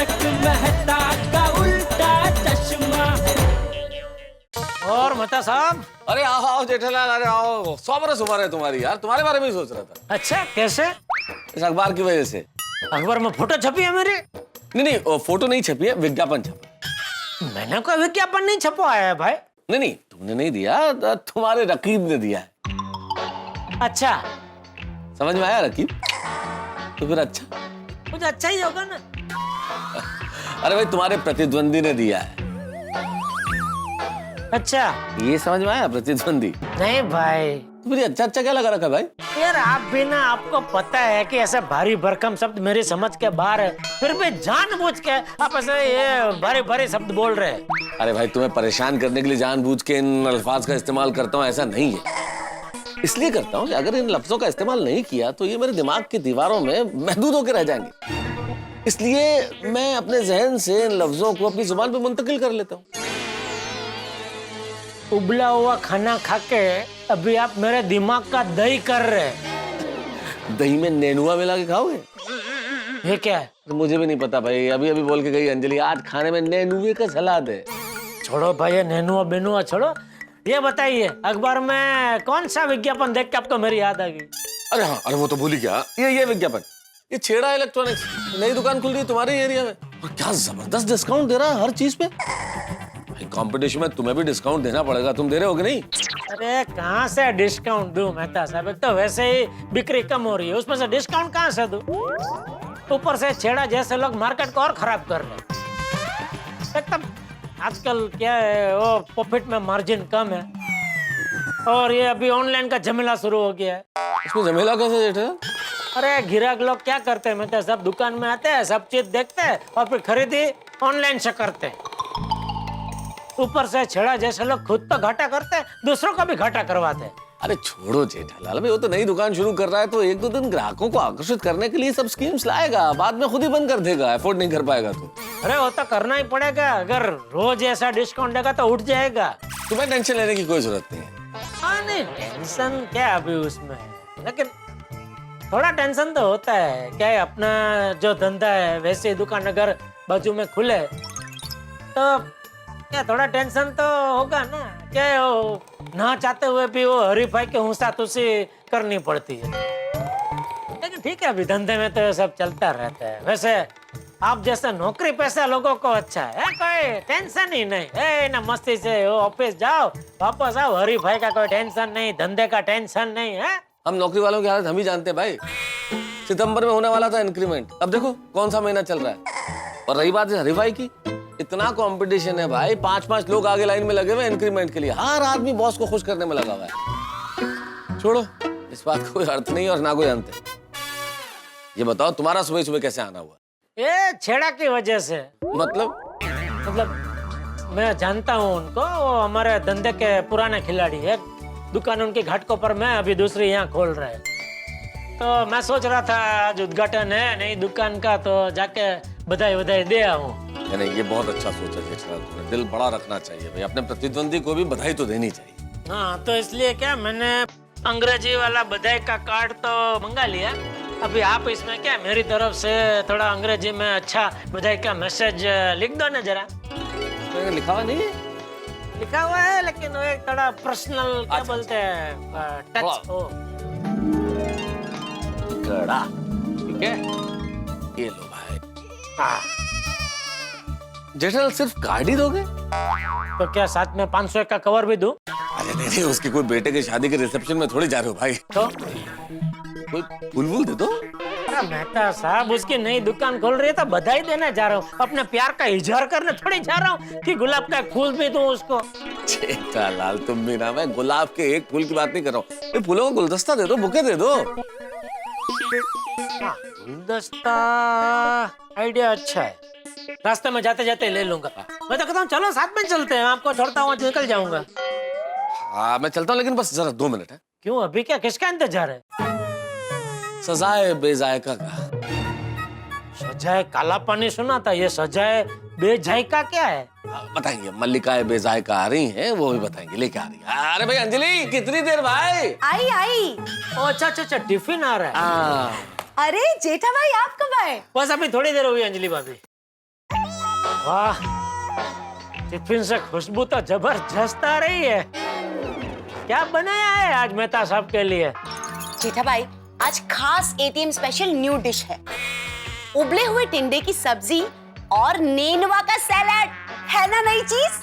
तारक मेहता का उल्टा चश्मा। और मेहता साहब। अरे आओ आओ जेठालाल, अरे आओ। 100 बरस उम्र है तुम्हारी यार, तुम्हारे बारे में ही सोच रहा था। अच्छा, कैसे? इस अखबार की वजह से। अखबार में फोटो छपी है मेरी? नहीं, वो फोटो नहीं छपी है, विज्ञापन छपा। मैंने कोई विज्ञापन नहीं छपवाया है भाई। नहीं, तुमने नहीं दिया, तुम्हारे रकीब ने दिया है। अच्छा, समझ में आया रकीब? तो फिर अच्छा, कुछ अच्छा ही होगा ना। अरे भाई तुम्हारे प्रतिद्वंदी ने दिया है। अच्छा, ये समझ में आया, प्रतिद्वंदी। नहीं भाई। तो फिर अच्छा अच्छा क्या लगा रखा भाई? यार आप भी ना, आपको पता है कि ऐसा भारी भरकम शब्द मेरी समझ के बाहर है, फिर भी जानबूझ के आप ऐसे ये भारी भारी शब्द बोल रहे हैं। अरे भाई तुम्हें परेशान करने के लिए जानबूझ के इन अल्फाज का इस्तेमाल करता हूँ, ऐसा नहीं है। इसलिए करता हूँ कि अगर इन लफ्जों का इस्तेमाल नहीं किया तो ये मेरे दिमाग की दीवारों में महदूद होकर रह जाएंगे। इसलिए मैं अपने जहन से इन लफ्जों को अपनी जुबान पे मुंतकिल कर लेता हूँ। उबला हुआ खाना खा के अभी आप मेरे दिमाग का दही कर रहे हैं। दही में नेनुआ मिला के खाओगे? ये क्या है? तो मुझे भी नहीं पता भाई, अभी अभी बोल के गई अंजलि आज खाने में नेनुए का सलाद है। छोड़ो भाई, ये नेनुआ बेनुआ छोड़ो। ये बताइए, अखबार में कौन सा विज्ञापन देख के आपको मेरी याद आ गई? अरे हाँ, अरे वो तो भूल ही गया। ये विज्ञापन, ये छेड़ा इलेक्ट्रॉनिक्स नई दुकान खुल रही है तुम्हारे एरिया में, और क्या जबरदस्त डिस्काउंट दे रहा है हर चीज पे। कंपटीशन में तुम्हें भी डिस्काउंट देना पड़ेगा, तुम दे रहे हो कि नहीं? अरे कहाँ से डिस्काउंट दूं मेहता साहब, एक तो वैसे ही बिक्री कम हो रही है, उसमें से डिस्काउंट कहाँ से दूं? ऊपर से छेड़ा जैसे लोग मार्केट को और खराब कर रहे हैं। एकदम आजकल क्या है, वो प्रॉफिट में मार्जिन कम है, और ये अभी ऑनलाइन का झमेला शुरू हो गया है। इसमें झमेला कैसे जेठा? अरे ग्राहक लोग क्या करते हैं मेहता साहब, दुकान में आते हैं, सब चीज देखते हैं और फिर खरीदी ऑनलाइन से करते हैं। ऊपर से छेड़ा जैसे लोग खुद तो घाटा करते हैं, दूसरों का भी घाटा करवाते हैं। अरे छोड़ो जेठालाल, भाई वो तो नई दुकान शुरू कर रहा है तो एक दो दिन ग्राहकों को आकर्षित करने के लिए सब स्कीम्स लाएगा, बाद में खुद ही बंद कर देगा, एफोर्ड नहीं कर पाएगा तो। अरे वो तो करना ही पड़ेगा, अगर रोज ऐसा डिस्काउंट देगा तो उठ जाएगा। तुम्हें टेंशन लेने की कोई जरूरत नहीं है। हाँ नहीं, टेंशन क्या अभी उसमें, लेकिन थोड़ा टेंशन तो होता है। क्या है, अपना जो धंधा है वैसे दुकान अगर बाजू में खुले तो क्या थोड़ा टेंशन तो होगा ना। क्या है, वो ना चाहते हुए भी वो हरीफाई के हुसा तुसी करनी पड़ती है, लेकिन ठीक है, अभी धंधे में तो सब चलता रहता है। वैसे आप जैसे नौकरी पैसा लोगों को अच्छा है, कोई टेंशन ही नहीं है ना, मस्ती से वो ऑफिस जाओ वापस आओ, हरीफाई का कोई टेंशन नहीं, धंधे का टेंशन नहीं है। हम नौकरी वालों की हालत हम ही जानते हैं भाई। सितंबर में होने वाला था इंक्रीमेंट, अब देखो कौन सा महीना चल रहा है। और रही बात हरीफाई की, इतना कंपटीशन है भाई, 5-5 लोग आगे लाइन में लगे हुए इंक्रीमेंट के लिए, हर आदमी बॉस को खुश करने में लगा हुआ है। छोड़ो, इस बात का कोई अर्थ नहीं और ना कोई अंत है। ये बताओ तुम्हारा सुबह सुबह कैसे आना हुआ? ये छेड़ा की वजह से। मतलब मैं जानता हूँ उनको, वो हमारे धंधे के पुराने खिलाड़ी है। दुकान उनकी घाटकों पर, मैं अभी दूसरी यहाँ खोल रहा है, तो मैं सोच रहा था आज उद्घाटन है नई दुकान का, तो जाके बधाई वधाई दे आऊँ। नहीं, ये बहुत अच्छा सोचा जेठालाल तुमने, दिल बड़ा रखना चाहिए भाई, अपने प्रतिद्वंदी को भी बधाई तो देनी चाहिए। हाँ, तो इसलिए क्या मैंने अंग्रेजी वाला बधाई का कार्ड तो मंगा लिया। अभी आप इसमें क्या मेरी तरफ से थोड़ा अंग्रेजी में अच्छा बधाई का मैसेज लिख दो ना जरा। तो लिखा हुआ नहीं है? लिखा हुआ है, लेकिन वो एक थोड़ा पर्सनल क्या बोलते हैं, टच हो। कड़ा, ठीक है, ये लो भाई। हाँ। जेठालाल सिर्फ कार्ड ही दोगे? तो क्या साथ में 500 का कवर भी दूं? अरे नहीं, उसकी कोई बेटे की शादी के रिसेप्शन में थोड़ी जा रहे हो भाई। तो कोई फूल दे दो। अरे मेहता साहब, उसकी नई दुकान खोल रही है तो बधाई देने जा रहा हूँ, अपने प्यार का इजहार करने थोड़ी जा रहा हूँ कि गुलाब का फूल भी दूं उसको। जेठालाल तुम भी ना, मैं गुलाब के एक फूल की बात नहीं कर रहा हूँ, फूलों का गुलदस्ता दे दो, बुके दे दो। गुलदस्ता आइडिया अच्छा है, रास्ते में जाते जाते ले लूंगा। मैं तो कहता हूँ चलो साथ में चलते हैं, आपको छोड़ता हूँ, निकल जाऊंगा। हाँ मैं चलता हूँ, लेकिन बस जरा 2 मिनट है। क्यों, अभी क्या, किसका इंतजार है? सजाए बेजायका का। सजाए काला पानी सुना था, ये सजाए बेजायका क्या है? बताएंगे, मल्लिकाए बेजायका आ रही हैं, वो भी बताएंगे, लेके आ रही है। अरे भाई अंजलि, कितनी देर भाई? आई। ओ अच्छा, टिफिन आ रहा है। अरे जेठा भाई, आप कब आए? बस अभी थोड़ी देर हुई अंजलि भाभी। वाह, टिफिन से खुशबू तो जबरदस्त आ रही है। क्या बनाया है आज मेहता साहब के लिए? जेठा भाई, आज खास एटीएम स्पेशल न्यू डिश है। उबले हुए टिंडे की सब्जी और नेनुआ का सैलेड, है ना नई चीज?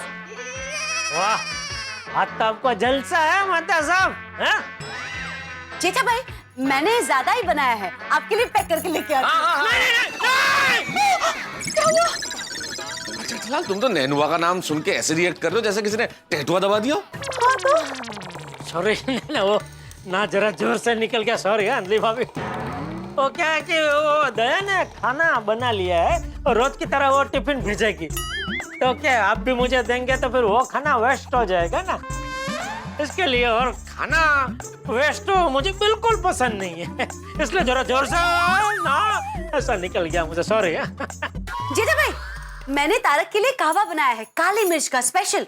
वाह, आज तो आपको जलसा है मेहता साहब, हैं? जेठा भाई, मैंने ज्यादा ही बनाया है, आपके लिए पैक करके लेके आती हूँ। क्या हुआ? जेठालाल, तुम तो नेनुआ का नाम सुन के ऐसे रिएक्ट कर रहे हो जैसे किसी ने टेटुआ दबा दिया। सॉरी, वो ना जरा जोर से निकल गया, सॉरी अंजलि भाभी। वो क्या है कि वो दया ने खाना बना लिया है और रोज की तरह वो टिफिन भेजेगी, तो क्या आप भी मुझे देंगे तो फिर वो खाना वेस्ट हो जाएगा ना, इसके लिए। और खाना वेस्ट हो मुझे बिल्कुल पसंद नहीं है, इसलिए जरा जोर से ना ऐसा निकल गया मुझे, सॉरी। जेठा भाई, मैंने तारक के लिए कहवा बनाया है, काली मिर्च का स्पेशल,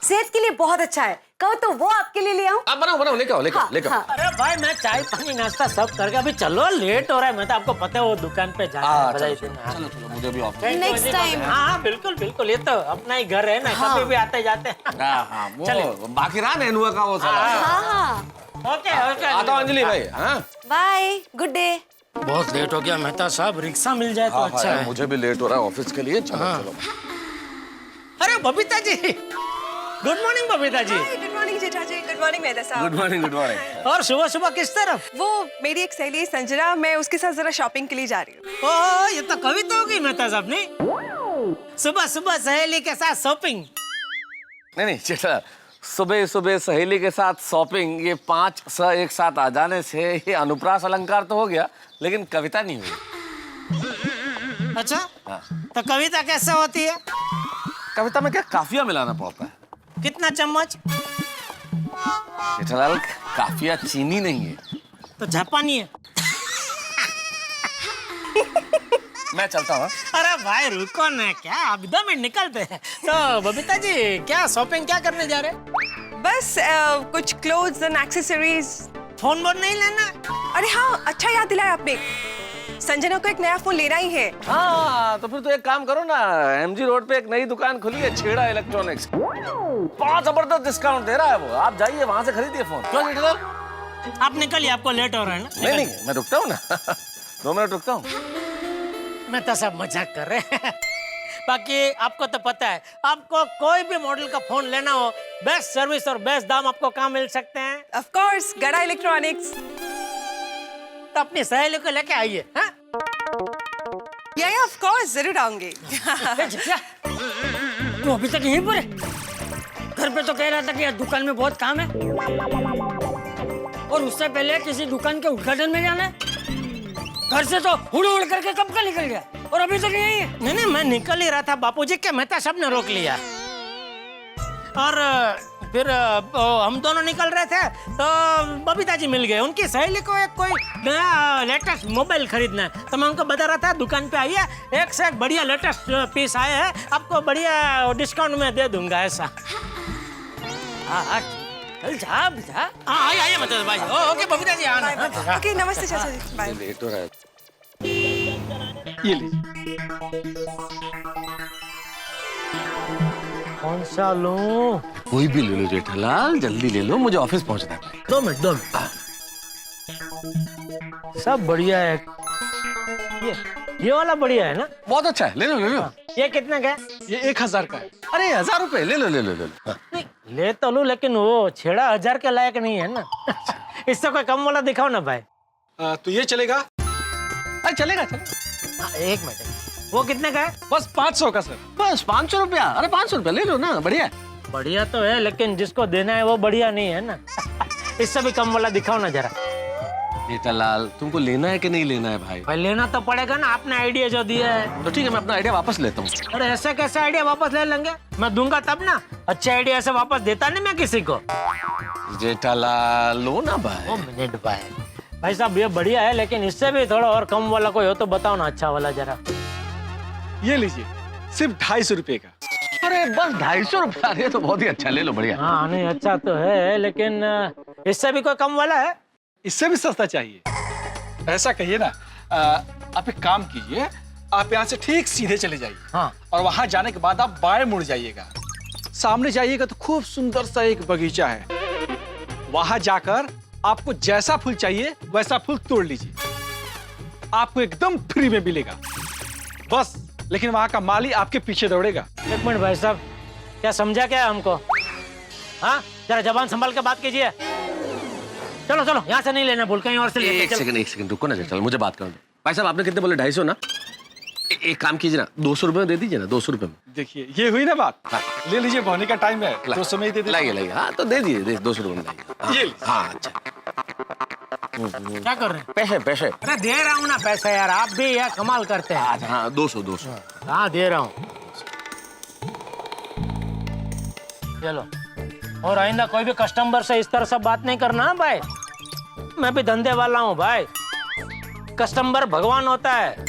सेहत के लिए बहुत अच्छा है। कहो तो वो आपके लिए ले आऊं? आप बनाओ, लेके आओ, लेके आओ, लेके आओ। अरे भाई, मैं चाय पानी नाश्ता सब करके अभी, चलो लेट हो रहा है, मैं तो आपको पता है वो दुकान पे जाना है, बधाई देना। चलो चलो, मुझे भी ऑफिस। Next time. हाँ बिल्कुल बिल्कुल, ये तो अपना ही घर है ना, कभी भी आते जाते। हाँ, चलिए। वो बाकी रहा नेनुआ का वो साला। हाँ, ओके ओके, आता हूँ अंजलि भाई। हाँ बाय, गुड डे। बहुत लेट हो गया मेहता साहब, रिक्शा मिल जाए तो अच्छा है। मुझे भी लेट हो रहा है ऑफिस के लिए। चलो चलो। अरे Babita ji, good morning Babita ji. Good morning जेठा जी, गुड मॉर्निंग मेहता साहब। Good morning, good morning. और सुबह सुबह किस तरफ? वो मेरी एक सहेली संजना, मैं उसके साथ जरा शॉपिंग के लिए जा रही हूँ। ओह, ये तो कविता होगी मेहता साहब ने। सुबह सुबह सहेली के साथ शॉपिंग। नहीं जेठा, सुबह सुबह सहेली के साथ शॉपिंग, ये 5 स एक साथ आ जाने से ये अनुप्रास अलंकार तो हो गया, लेकिन कविता नहीं हुई। अच्छा, हाँ। तो कविता कैसे होती है? कविता में क्या काफिया मिलाना पड़ता है कितना चम्मच? जेठालाल, काफिया चीनी नहीं है। तो जापानी है। मैं चलता हूँ। अरे भाई रुको ना, क्या आप 2 मिनट निकलते हैं। तो बबीता जी, क्या शॉपिंग क्या करने जा रहे हैं? बस कुछ clothes and accessories. Phone bone नहीं लेना? अरे हाँ, अच्छा याद दिलाया आपने, संजना को एक नया फोन लेना ही है। हाँ, तो फिर तो एक काम करो ना, एमजी रोड पे एक नई दुकान खुली है, छेड़ा इलेक्ट्रॉनिक्स। बहुत जबरदस्त डिस्काउंट दे रहा है वो, आप जाइए वहां से खरीदिए फोन। क्यों जेठालाल? आप निकलिए, आपको लेट हो रहा है ना। नहीं, मैं रुकता हूँ ना। 2 मिनट रुकता हूँ। मैं तो सब मजाक कर रहे हैं। बाकी आपको तो पता है, आपको कोई भी मॉडल का फोन लेना हो, बेस्ट सर्विस और बेस्ट दाम आपको कहाँ मिल सकते हैं? ऑफ कोर्स, गड़ा इलेक्ट्रॉनिक्स। तो अपनी सहेली को लेके आइए। हाँ? या ऑफ कोर्स, जरूर आऊंगी। तू अभी तक यहीं पर है? घर पे तो कह रहा था कि यार दुकान में बहुत काम है, और उससे पहले किसी दुकान के उद्घाटन में जाना है। घर से तो उड़ करके कब का निकल गया और अभी तक यहीं है? नहीं, मैं निकल ही रहा था, बापूजी के मेहता साहब ने रोक लिया। और फिर हम दोनों निकल रहे थे तो बबीता जी मिल गए। उनकी सहेली को एक कोई नया लेटेस्ट मोबाइल खरीदना है, तो मैं उनको बता रहा था दुकान पे आइए, एक से एक बढ़िया लेटेस्ट पीस आए हैं, आपको बढ़िया डिस्काउंट में दे दूंगा ऐसा। हाँ, चल जा बेटा। हाँ आइए मतलब भाई। ओके बबीता जी, आना। ओके, नमस्ते चाचा जी, बाय। लेट हो रहा है। ये लीजिए। कौन सा लूं? कोई भी ले लो जेठालाल, जल्दी ले लो, मुझे ऑफिस पहुंचना है। 2 मिनट। सब बढ़िया है। ये वाला बढ़िया है ना? बहुत अच्छा है, ले लो। ये कितने का है? ये 1000 का है। अरे 1000 रुपए, ले लो। हाँ। नहीं, ले तो लूं, लेकिन वो छेड़ा 1000 के लायक नहीं है ना। इससे कोई कम वाला दिखाओ ना भाई। तो ये चलेगा? अरे चलेगा। हाँ, 1 मिनट, वो कितने का है? बस 500 का सर। बस 500 रुपया। अरे 500 रुपया ले लो ना, बढ़िया। बढ़िया तो है, लेकिन जिसको देना है वो बढ़िया नहीं है ना। इससे भी कम वाला दिखाओ ना जरा। जेठालाल, तुमको लेना है कि नहीं लेना है भाई? भाई लेना तो पड़ेगा ना, आपने आइडिया जो दिया है। तो ठीक है, मैं अपना आइडिया वापस लेता हूँ। अरे ऐसे कैसे आइडिया वापस ले लेंगे? मैं दूंगा तब ना, अच्छे आइडिया ऐसे वापस देता नहीं मैं किसी को। जेठालाल, लो ना भाई। 1 मिनट भाई साहब, ये बढ़िया है, लेकिन इससे भी थोड़ा और कम वाला कोई हो तो बताओ ना, अच्छा वाला जरा। ये लीजिए, सिर्फ 250 रुपए का। अरे बस 250 रुपया। अरे तो बहुत ही अच्छा, ले लो, बढ़िया। हाँ नहीं, अच्छा तो है, लेकिन इससे भी कोई कम वाला है? इससे भी सस्ता चाहिए? ऐसा कहिए ना, आप एक काम कीजिए, आप यहाँ से ठीक सीधे चले जाइए। हाँ। और वहां जाने के बाद आप बाएं मुड़ जाइएगा। सामने जाइएगा तो खूब सुंदर सा एक बगीचा है। वहां जाकर आपको जैसा फूल चाहिए वैसा फूल तोड़ लीजिए, आपको एकदम फ्री में मिलेगा। बस, लेकिन वहां का माली आपके पीछे दौड़ेगा। एक मिनट भाई साहब, क्या समझा क्या हमको? हाँ, जरा जबान संभाल के बात कीजिए। चलो चलो, यहाँ से नहीं लेना, भूल कहीं और से लेते। एक सेकंड रुको ना, चलो मुझे बात करने दो। भाई साहब आपने कितने बोले? 250 ना? एक काम कीजिए ना, 200 रुपए में दे दीजिए ना, 200 रुपए में। देखिए ये हुई ना बात। हाँ। ले लीजिए, बोने का टाइम है, 200 में ही दे दीजिए। लाइए हाँ तो दे दीजिए, 200 रुपए में लाइए। ये लीजिए। हाँ अच्छा। क्या कर रहे हैं? पैसे अरे दे रहा हूँ ना पैसा यार, आप भी यार कमाल करते हैं। अच्छा हाँ 200। हाँ दे रहा हूँ। चलो, और आइंदा कोई भी कस्टमर से इस तरह से बात नहीं करना हाँ भाई। मैं भी धंधे वाला हूँ भाई, कस्टमर भगवान होता है।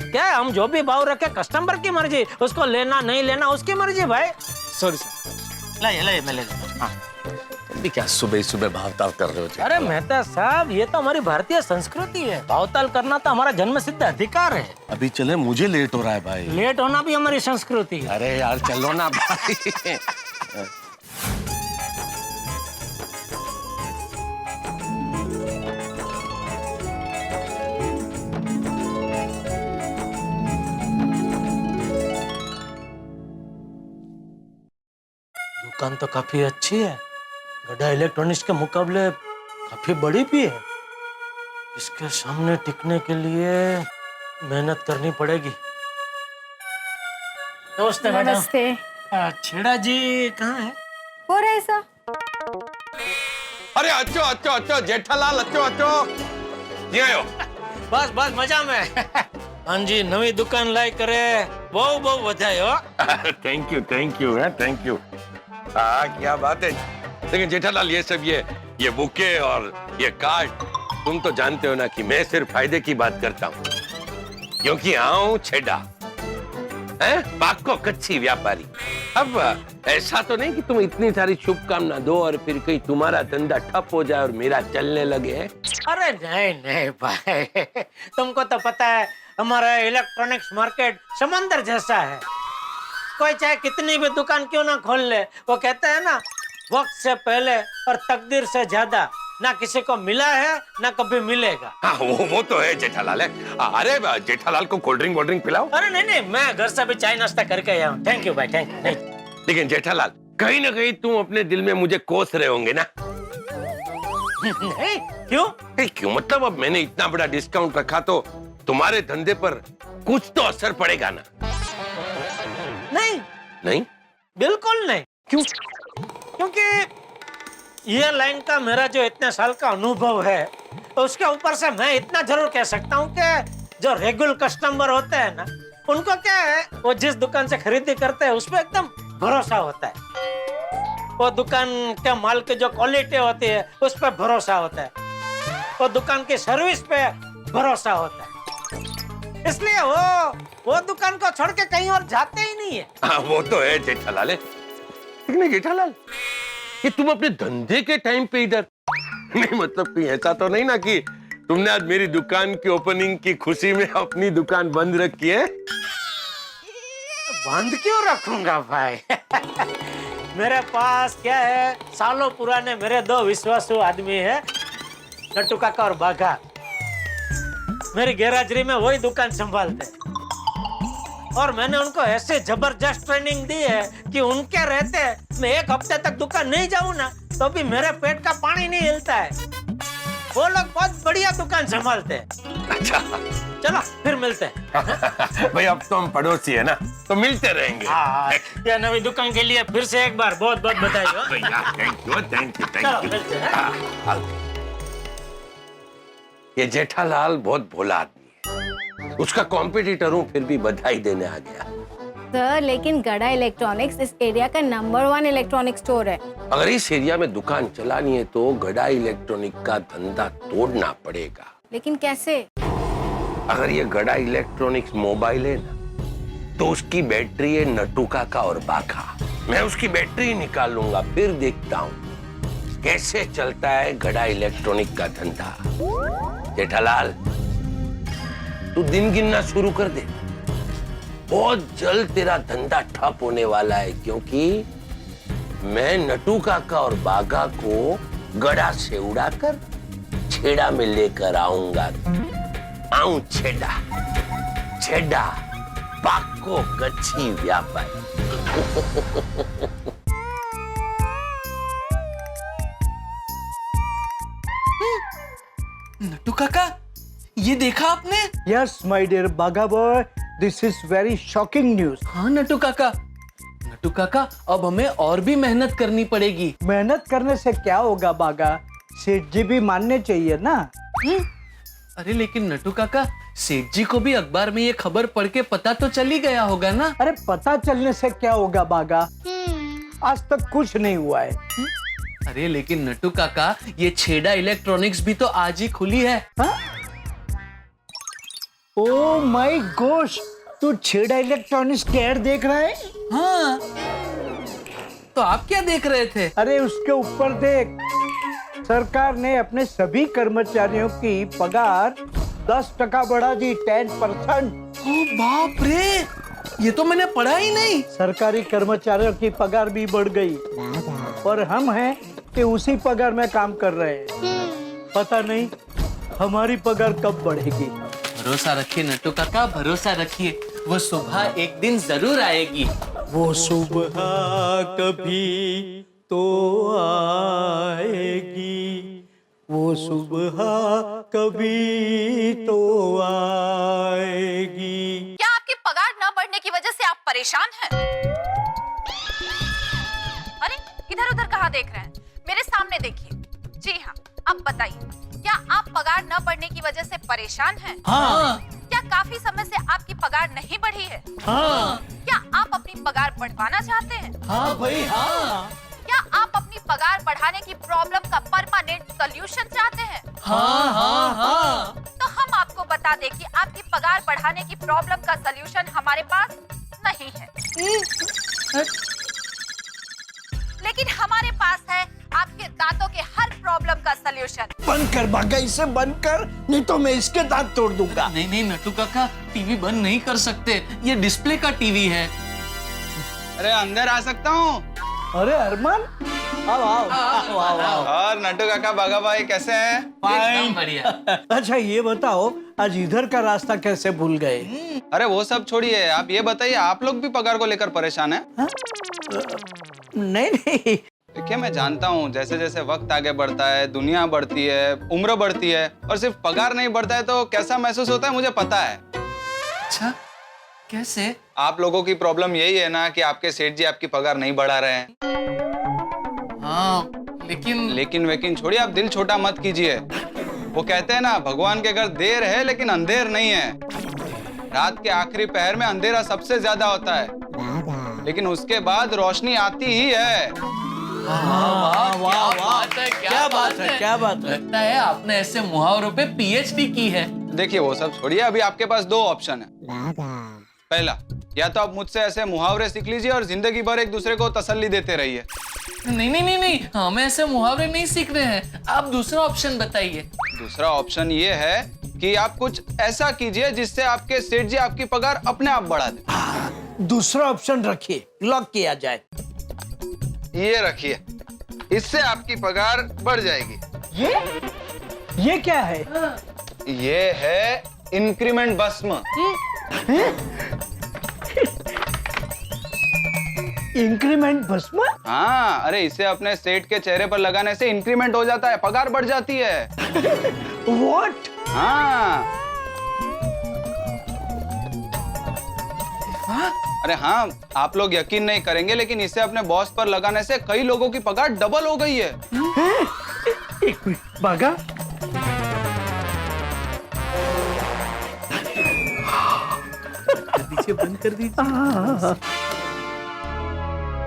क्या है, हम जो भी भाव रखे कस्टमर की मर्जी, उसको लेना नहीं लेना उसकी मर्जी भाई। Sorry sir. लाइए मैं ले लेता हूँ। हाँ। अभी क्या सुबह भावताल कर रहे हो? अरे मेहता साहब, ये तो हमारी भारतीय संस्कृति है, भावताल करना तो हमारा जन्मसिद्ध अधिकार है। अभी चले, मुझे लेट हो रहा है भाई। लेट होना भी हमारी संस्कृति है। अरे यार चलो ना भाई। दुकान तो काफी अच्छी है, गड्ढा इलेक्ट्रॉनिक्स के मुकाबले काफी बड़ी भी है। इसके सामने टिकने के लिए मेहनत करनी पड़ेगी। नमस्ते मैडम। नमस्ते। छेड़ा जी कहाँ है? हो रहा है ऐसा? अरे अच्छो जेठालाल अच्छो जी आयो। बस मजा में। हाँ जी, नवी दुकान लाई करे, बहुत बधाई हो। Thank you. हाँ क्या बात है। लेकिन जेठालाल ये सब ये बुके और ये कार्ड, तुम तो जानते हो ना कि मैं सिर्फ फायदे की बात करता हूँ, क्योंकि आऊं छेड़ा है पाको कच्ची व्यापारी। अब ऐसा तो नहीं कि तुम इतनी सारी शुभकामना दो और फिर कहीं तुम्हारा धंधा ठप हो जाए और मेरा चलने लगे। अरे नहीं भाई, तुमको तो पता है हमारा इलेक्ट्रॉनिक्स मार्केट समंदर जैसा है। कोई चाहे कितनी भी दुकान क्यों ना खोल ले, वो कहते हैं ना, वक्त से पहले और तकदीर से ज्यादा ना किसी को मिला है ना कभी मिलेगा। हाँ वो तो है जेठालाल है। अरे जेठालाल को कोल्ड ड्रिंक पिलाओ। अरे नहीं, मैं घर से भी चाय नाश्ता करके आया हूँ। थैंक यू भाई, थैंक यू। लेकिन जेठालाल, कहीं ना कहीं तुम अपने दिल में मुझे कोस रहे होंगे ना? नहीं, क्यों? मतलब अब मैंने इतना बड़ा डिस्काउंट रखा तो तुम्हारे धंधे पर कुछ तो असर पड़ेगा ना? नहीं, बिल्कुल नहीं। क्यों? क्योंकि ये लाइन का मेरा जो इतने साल का अनुभव है, तो उसके ऊपर से मैं इतना जरूर कह सकता हूँ कि जो रेगुलर कस्टमर होते हैं ना, उनको क्या है, वो जिस दुकान से खरीदी करते हैं उस पर एकदम भरोसा होता है। वो दुकान के माल की जो क्वालिटी होती है उस पर भरोसा होता है, वो दुकान की सर्विस पे भरोसा होता है। इसलिए वो दुकान को छोड़ के कहीं और जाते ही नहीं है। हाँ वो तो है जेठालाल है। लेकिन जेठालाल, ये तुम अपने धंधे के टाइम पे इधर नहीं, मतलब कहीं ऐसा तो नहीं ना कि तुमने आज मेरी दुकान की ओपनिंग की खुशी में अपनी दुकान बंद रखी है? बंद क्यों रखूंगा भाई? मेरे पास क्या है, सालों पुराने मेरे दो विश्वासु आदमी है, नट्टू काका और बाघा। मेरी गैराजरी में वही दुकान संभालते हैं और मैंने उनको ऐसे जबरदस्त ट्रेनिंग दी है कि उनके रहते मैं एक हफ्ते तक दुकान नहीं जाऊं ना तो भी मेरे पेट का पानी नहीं हिलता है। वो लोग बहुत बढ़िया दुकान संभालते हैं। अच्छा चलो फिर मिलते हैं। भाई अब तो हम पड़ोसी है ना, तो मिलते रहेंगे। ये नवी दुकान के लिए फिर से एक बार बहुत बहुत बधाई हो। Thank you. चलो मिलते हैं। ये जेठालाल बहुत भोला आदमी है, उसका कॉम्पिटिटर हूँ फिर भी बधाई देने आ गया। सर लेकिन गड़ा इलेक्ट्रॉनिक्स इस एरिया का नंबर 1 इलेक्ट्रॉनिक स्टोर है। अगर इस एरिया में दुकान चलानी है तो गड़ा इलेक्ट्रॉनिक का धंधा तोड़ना पड़ेगा। लेकिन कैसे? अगर ये गड़ा इलेक्ट्रॉनिक्स मोबाइल है ना, तो उसकी बैटरी है नट्टू काका और बाघा। मैं उसकी बैटरी निकाल लूंगा, फिर देखता हूँ कैसे चलता है गड़ा इलेक्ट्रॉनिक का धंधा। जेठालाल, तू दिन गिनना शुरू कर दे, बहुत जल्द तेरा धंधा ठप होने वाला है, क्योंकि मैं नटू काका और बागा को गड़ा से उड़ाकर छेड़ा में लेकर आऊंगा। आऊं छेड़ा छेड़ा पाको गच्छी व्यापारी। नट्टू काका, ये देखा आपने? यस माय डियर बागा boy, this is very shocking news. हाँ नट्टू काका, अब हमें और भी मेहनत करनी पड़ेगी। मेहनत करने से क्या होगा बागा, सेठ जी भी मानने चाहिए ना। अरे लेकिन नट्टू काका, सेठ जी को भी अखबार में ये खबर पढ़ के पता तो चल ही गया होगा ना। अरे पता चलने से क्या होगा बागा, आज तक कुछ नहीं हुआ है। अरे लेकिन नट्टू काका, ये छेड़ा इलेक्ट्रॉनिक्स भी तो आज ही खुली है। ओ माय गॉश, तू छेड़ा इलेक्ट्रॉनिक्स के ऐड देख रहा है? हाँ, तो आप क्या देख रहे थे? अरे उसके ऊपर देख, सरकार ने अपने सभी कर्मचारियों की पगार 10% बढ़ा दी, 10%। ओ बाप रे, ये तो मैंने पढ़ा ही नहीं। सरकारी कर्मचारियों की पगार भी बढ़ गई और हम हैं कि उसी पगार में काम कर रहे हैं। पता नहीं हमारी पगार कब बढ़ेगी। भरोसा रखिए नट्टू काका, भरोसा रखिए, वो सुबह एक दिन जरूर आएगी। वो सुबह कभी तो आएगी, वो सुबह कभी तो आएगी। क्या आपकी पगार न बढ़ने की वजह से आप परेशान हैं? अरे इधर उधर कहाँ देख रहे हैं? मेरे सामने देखिए। जी हाँ, अब बताइए, क्या आप पगार न बढ़ने की वजह से परेशान हैं? हाँ। क्या काफी समय से आपकी पगार नहीं बढ़ी है? हाँ। क्या आप अपनी पगार बढ़वाना चाहते हैं? हाँ भाई हाँ। क्या आप अपनी पगार बढ़ाने की प्रॉब्लम का परमानेंट सॉल्यूशन चाहते हैं? हाँ हाँ हाँ। तो हम आपको बता दें कि आपकी पगार बढ़ाने की प्रॉब्लम का सॉल्यूशन हमारे पास नहीं है, लेकिन हमारे पास है आपके दांतों के हर प्रॉब्लम का सॉल्यूशन। बंद कर बागा, इसे बंद कर, नहीं तो मैं इसके दांत तोड़ दूंगा। नहीं नहीं नट्टू काका, टीवी बंद नहीं कर सकते, ये डिस्प्ले का टीवी है। अरे अंदर आ सकता हूँ? अरे अरमान, आओ आओ आओ आओ आओ। और नट्टू काका, बागा भाई कैसे हैं? एकदम बढ़िया। अच्छा ये बताओ, आज इधर का रास्ता कैसे भूल गए? अरे वो सब छोड़िए, आप ये बताइए, आप लोग भी पगार को लेकर परेशान हैं? नहीं नहीं। देखिए मैं जानता हूँ, जैसे जैसे वक्त आगे बढ़ता है, दुनिया बढ़ती है, उम्र बढ़ती है, और सिर्फ पगार नहीं बढ़ता है तो कैसा महसूस होता है मुझे पता है। अच्छा, कैसे? आप लोगों की प्रॉब्लम यही है ना कि आपके सेठ जी आपकी पगार नहीं बढ़ा रहे हैं। हाँ, लेकिन वेकिन छोड़िए, आप दिल छोटा मत कीजिए। वो कहते हैं ना, भगवान के घर देर है लेकिन अंधेर नहीं है। रात के आखिरी पहर में अंधेरा सबसे ज्यादा होता है, लेकिन उसके बाद रोशनी आती ही है। क्या बात है। लगता है आपने ऐसे मुहावरों पे पीएचडी की है। देखिए वो सब छोड़िए, अभी आपके पास दो ऑप्शन है। पहला, या तो आप मुझसे ऐसे मुहावरे सीख लीजिए और जिंदगी भर एक दूसरे को तसल्ली देते रहिए। नहीं, हमें ऐसे मुहावरे नहीं सीख रहे हैं। आप दूसरा ऑप्शन बताइए। दूसरा ऑप्शन ये है कि आप कुछ ऐसा कीजिए जिससे आपके सेठ जी आपकी पगार अपने आप बढ़ा दे। दूसरा ऑप्शन रखिए, लॉक किया जाए। ये रखिए, इससे आपकी पगार बढ़ जाएगी। ये क्या है? ये है इंक्रीमेंट भस्म। इंक्रीमेंट भस्म? हाँ, अरे इसे अपने सेठ के चेहरे पर लगाने से इंक्रीमेंट हो जाता है, पगार बढ़ जाती है। What? हाँ। अरे हाँ, आप लोग यकीन नहीं करेंगे, लेकिन इसे अपने बॉस पर लगाने से कई लोगों की पगार डबल हो गई है। एक मिनट बागा, बंद कर दीजिए।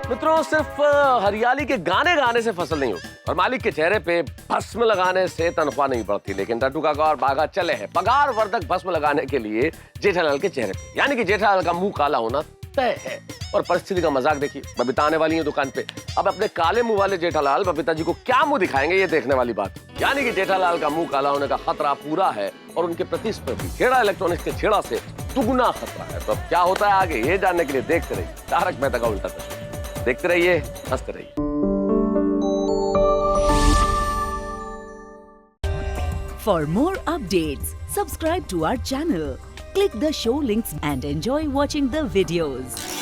मित्रों, सिर्फ हरियाली के गाने गाने से फसल नहीं होती और मालिक के चेहरे पे भस्म लगाने से तनख्वाह नहीं बढ़ती। लेकिन नट्टू काका और बागा चले हैं पगार वर्धक भस्म लगाने के लिए जेठालाल के चेहरे पे, यानी कि जेठालाल का मुंह काला होना तय है। और परिस्थिति का मजाक देखिए, बबीता आने वाली है दुकान पे। अब अपने काले मुंह वाले जेठालाल बबीता जी को क्या मुंह दिखाएंगे, ये देखने वाली बात। यानी कि जेठालाल का मुंह काला होने का खतरा पूरा है और उनके प्रतिस्पर्धी छेड़ा इलेक्ट्रॉनिक्स के छेड़ा से दुगना खतरा है। तो अब क्या होता है आगे, ये जानने के लिए देखते रहिए तारक मेहता का उल्टा चश्मा। देखते रहिए, हंसते रहिए। For more updates, subscribe to our channel, click the show links and enjoy watching the videos.